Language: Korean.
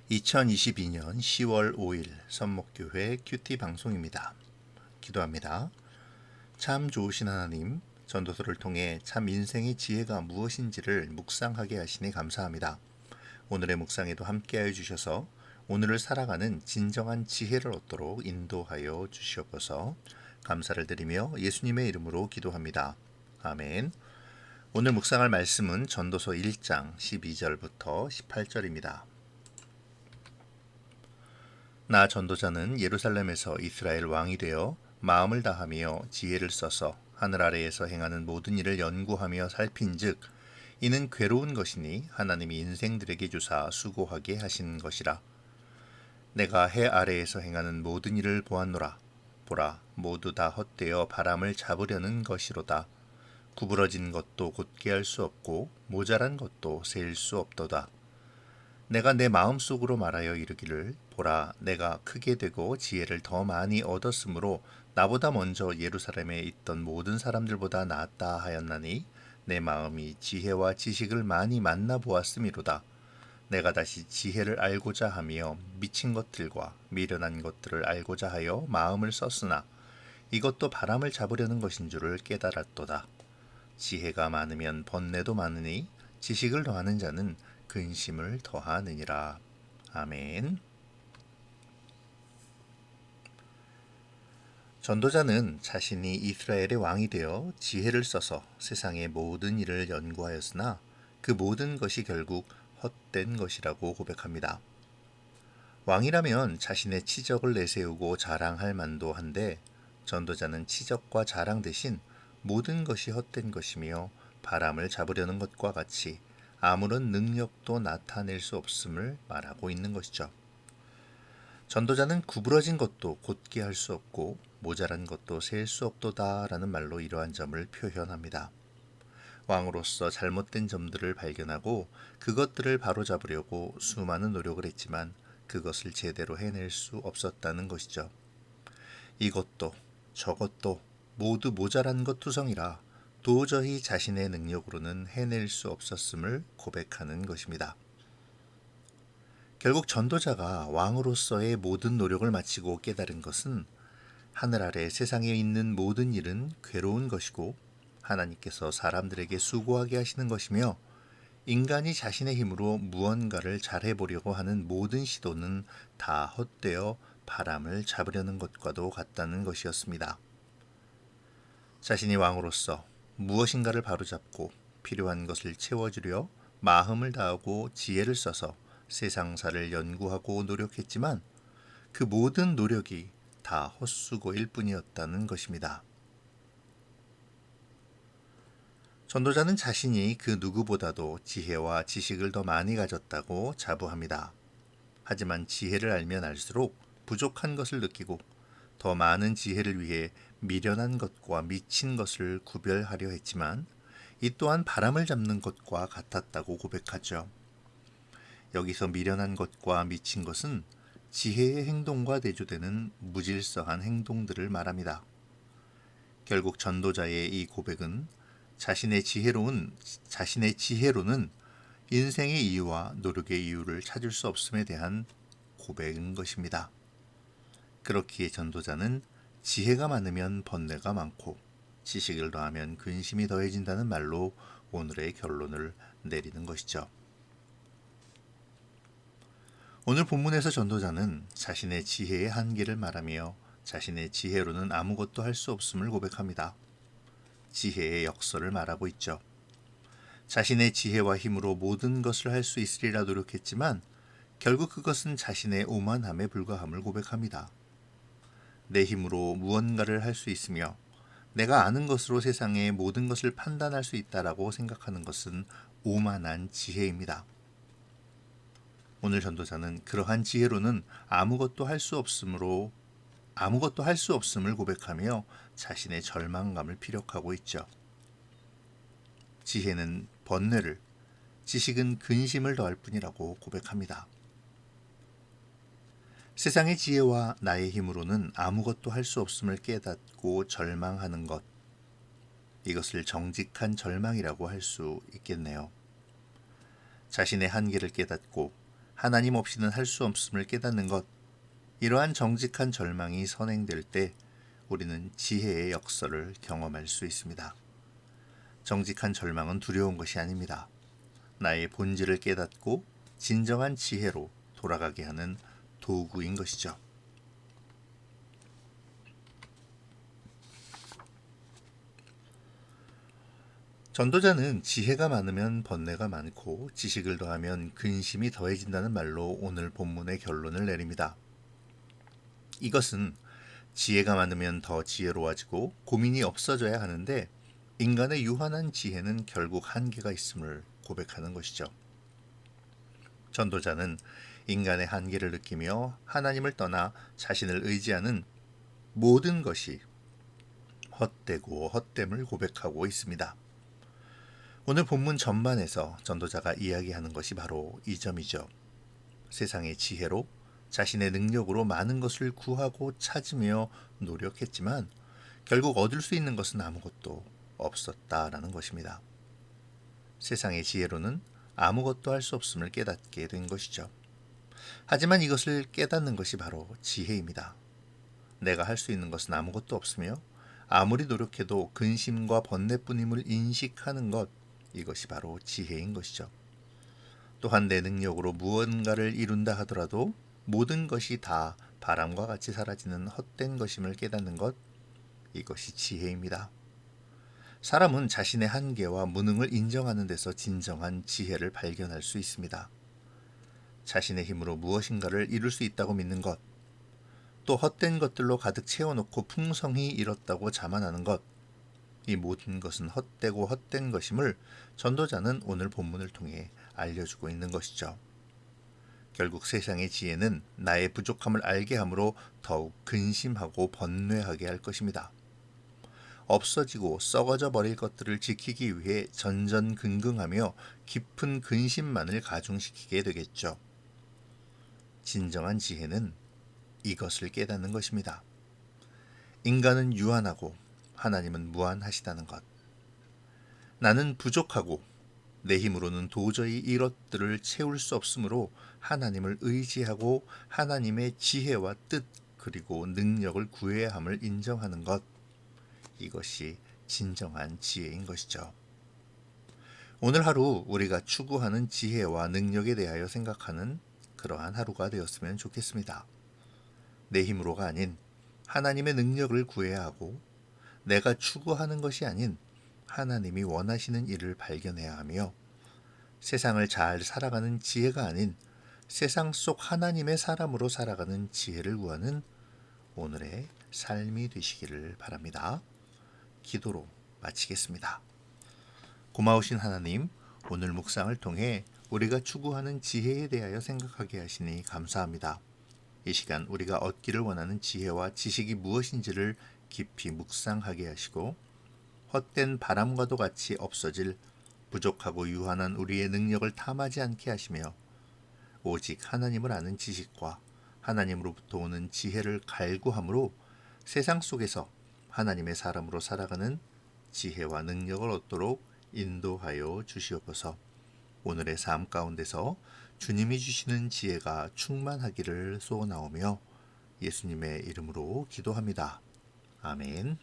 2022년 10월 5일 선목교회 큐티 방송입니다. 기도합니다. 참 좋으신 하나님, 전도서를 통해 참 인생의 지혜가 무엇인지를 묵상하게 하시니 감사합니다. 오늘의 묵상에도 함께하여 주셔서 오늘을 살아가는 진정한 지혜를 얻도록 인도하여 주시옵소서. 감사를 드리며 예수님의 이름으로 기도합니다. 아멘. 오늘 묵상할 말씀은 전도서 1장 12절부터 18절입니다. 나 전도자는 예루살렘에서 이스라엘 왕이 되어 마음을 다하며 지혜를 써서 하늘 아래에서 행하는 모든 일을 연구하며 살핀즉 이는 괴로운 것이니 하나님이 인생들에게 주사 수고하게 하신 것이라. 내가 해 아래에서 행하는 모든 일을 보았노라. 보라, 모두 다 헛되어 바람을 잡으려는 것이로다. 구부러진 것도 곧게 할 수 없고 모자란 것도 셀 수 없도다. 내가 내 마음속으로 말하여 이르기를 보라, 내가 크게 되고 지혜를 더 많이 얻었으므로 나보다 먼저 예루살렘에 있던 모든 사람들보다 낫다 하였나니 내 마음이 지혜와 지식을 많이 만나보았음이로다. 내가 다시 지혜를 알고자 하며 미친 것들과 미련한 것들을 알고자 하여 마음을 썼으나 이것도 바람을 잡으려는 것인 줄을 깨달았도다. 지혜가 많으면 번뇌도 많으니 지식을 더하는 자는 근심을 더하느니라. 아멘. 전도자는 자신이 이스라엘의 왕이 되어 지혜를 써서 세상의 모든 일을 연구하였으나 그 모든 것이 결국 헛된 것이라고 고백합니다. 왕이라면 자신의 치적을 내세우고 자랑할 만도 한데 전도자는 치적과 자랑 대신 모든 것이 헛된 것이며 바람을 잡으려는 것과 같이 아무런 능력도 나타낼 수 없음을 말하고 있는 것이죠. 전도자는 구부러진 것도 곧게 할 수 없고 모자란 것도 셀 수 없도다 라는 말로 이러한 점을 표현합니다. 왕으로서 잘못된 점들을 발견하고 그것들을 바로잡으려고 수많은 노력을 했지만 그것을 제대로 해낼 수 없었다는 것이죠. 이것도 저것도 모두 모자란 것 투성이라 도저히 자신의 능력으로는 해낼 수 없었음을 고백하는 것입니다. 결국 전도자가 왕으로서의 모든 노력을 마치고 깨달은 것은 하늘 아래 세상에 있는 모든 일은 괴로운 것이고 하나님께서 사람들에게 수고하게 하시는 것이며 인간이 자신의 힘으로 무언가를 잘해보려고 하는 모든 시도는 다 헛되어 바람을 잡으려는 것과도 같다는 것이었습니다. 자신이 왕으로서 무엇인가를 바로잡고 필요한 것을 채워주려 마음을 다하고 지혜를 써서 세상사를 연구하고 노력했지만 그 모든 노력이 다 헛수고일 뿐이었다는 것입니다. 전도자는 자신이 그 누구보다도 지혜와 지식을 더 많이 가졌다고 자부합니다. 하지만 지혜를 알면 알수록 부족한 것을 느끼고 더 많은 지혜를 위해 미련한 것과 미친 것을 구별하려 했지만 이 또한 바람을 잡는 것과 같았다고 고백하죠. 여기서 미련한 것과 미친 것은 지혜의 행동과 대조되는 무질서한 행동들을 말합니다. 결국 전도자의 이 고백은 자신의 지혜로는 인생의 이유와 노력의 이유를 찾을 수 없음에 대한 고백인 것입니다. 그렇기에 전도자는 지혜가 많으면 번뇌가 많고 지식을 더하면 근심이 더해진다는 말로 오늘의 결론을 내리는 것이죠. 오늘 본문에서 전도자는 자신의 지혜의 한계를 말하며 자신의 지혜로는 아무것도 할 수 없음을 고백합니다. 지혜의 역설을 말하고 있죠. 자신의 지혜와 힘으로 모든 것을 할 수 있으리라 노력했지만 결국 그것은 자신의 오만함에 불과함을 고백합니다. 내 힘으로 무언가를 할 수 있으며 내가 아는 것으로 세상의 모든 것을 판단할 수 있다라고 생각하는 것은 오만한 지혜입니다. 오늘 전도자는 그러한 지혜로는 아무것도 할 수 없음을 고백하며 자신의 절망감을 피력하고 있죠. 지혜는 번뇌를, 지식은 근심을 더할 뿐이라고 고백합니다. 세상의 지혜와 나의 힘으로는 아무것도 할 수 없음을 깨닫고 절망하는 것, 이것을 정직한 절망이라고 할 수 있겠네요. 자신의 한계를 깨닫고 하나님 없이는 할 수 없음을 깨닫는 것, 이러한 정직한 절망이 선행될 때 우리는 지혜의 역설을 경험할 수 있습니다. 정직한 절망은 두려운 것이 아닙니다. 나의 본질을 깨닫고 진정한 지혜로 돌아가게 하는 도구인 것이죠. 전도자는 지혜가 많으면 번뇌가 많고 지식을 더하면 근심이 더해진다는 말로 오늘 본문의 결론을 내립니다. 이것은 지혜가 많으면 더 지혜로워지고 고민이 없어져야 하는데 인간의 유한한 지혜는 결국 한계가 있음을 고백하는 것이죠. 전도자는 인간의 한계를 느끼며 하나님을 떠나 자신을 의지하는 모든 것이 헛되고 헛됨을 고백하고 있습니다. 오늘 본문 전반에서 전도자가 이야기하는 것이 바로 이 점이죠. 세상의 지혜로 자신의 능력으로 많은 것을 구하고 찾으며 노력했지만 결국 얻을 수 있는 것은 아무것도 없었다라는 것입니다. 세상의 지혜로는 아무것도 할 수 없음을 깨닫게 된 것이죠. 하지만 이것을 깨닫는 것이 바로 지혜입니다. 내가 할 수 있는 것은 아무것도 없으며 아무리 노력해도 근심과 번뇌뿐임을 인식하는 것, 이것이 바로 지혜인 것이죠. 또한 내 능력으로 무언가를 이룬다 하더라도 모든 것이 다 바람과 같이 사라지는 헛된 것임을 깨닫는 것, 이것이 지혜입니다. 사람은 자신의 한계와 무능을 인정하는 데서 진정한 지혜를 발견할 수 있습니다. 자신의 힘으로 무엇인가를 이룰 수 있다고 믿는 것, 또 헛된 것들로 가득 채워놓고 풍성히 이뤘다고 자만하는 것, 이 모든 것은 헛되고 헛된 것임을 전도자는 오늘 본문을 통해 알려주고 있는 것이죠. 결국 세상의 지혜는 나의 부족함을 알게 함으로 더욱 근심하고 번뇌하게 할 것입니다. 없어지고 썩어져 버릴 것들을 지키기 위해 전전긍긍하며 깊은 근심만을 가중시키게 되겠죠. 진정한 지혜는 이것을 깨닫는 것입니다. 인간은 유한하고 하나님은 무한하시다는 것. 나는 부족하고 내 힘으로는 도저히 이것들을 채울 수 없으므로 하나님을 의지하고 하나님의 지혜와 뜻 그리고 능력을 구해야 함을 인정하는 것. 이것이 진정한 지혜인 것이죠. 오늘 하루 우리가 추구하는 지혜와 능력에 대하여 생각하는 그러한 하루가 되었으면 좋겠습니다. 내 힘으로가 아닌 하나님의 능력을 구해야 하고 내가 추구하는 것이 아닌 하나님이 원하시는 일을 발견해야 하며 세상을 잘 살아가는 지혜가 아닌 세상 속 하나님의 사람으로 살아가는 지혜를 구하는 오늘의 삶이 되시기를 바랍니다. 기도로 마치겠습니다. 고마우신 하나님, 오늘 묵상을 통해 우리가 추구하는 지혜에 대하여 생각하게 하시니 감사합니다. 이 시간 우리가 얻기를 원하는 지혜와 지식이 무엇인지를 깊이 묵상하게 하시고 헛된 바람과도 같이 없어질 부족하고 유한한 우리의 능력을 탐하지 않게 하시며 오직 하나님을 아는 지식과 하나님으로부터 오는 지혜를 갈구함으로 세상 속에서 하나님의 사람으로 살아가는 지혜와 능력을 얻도록 인도하여 주시옵소서. 오늘의 삶 가운데서 주님이 주시는 지혜가 충만하기를 소원하오며 예수님의 이름으로 기도합니다. 아멘.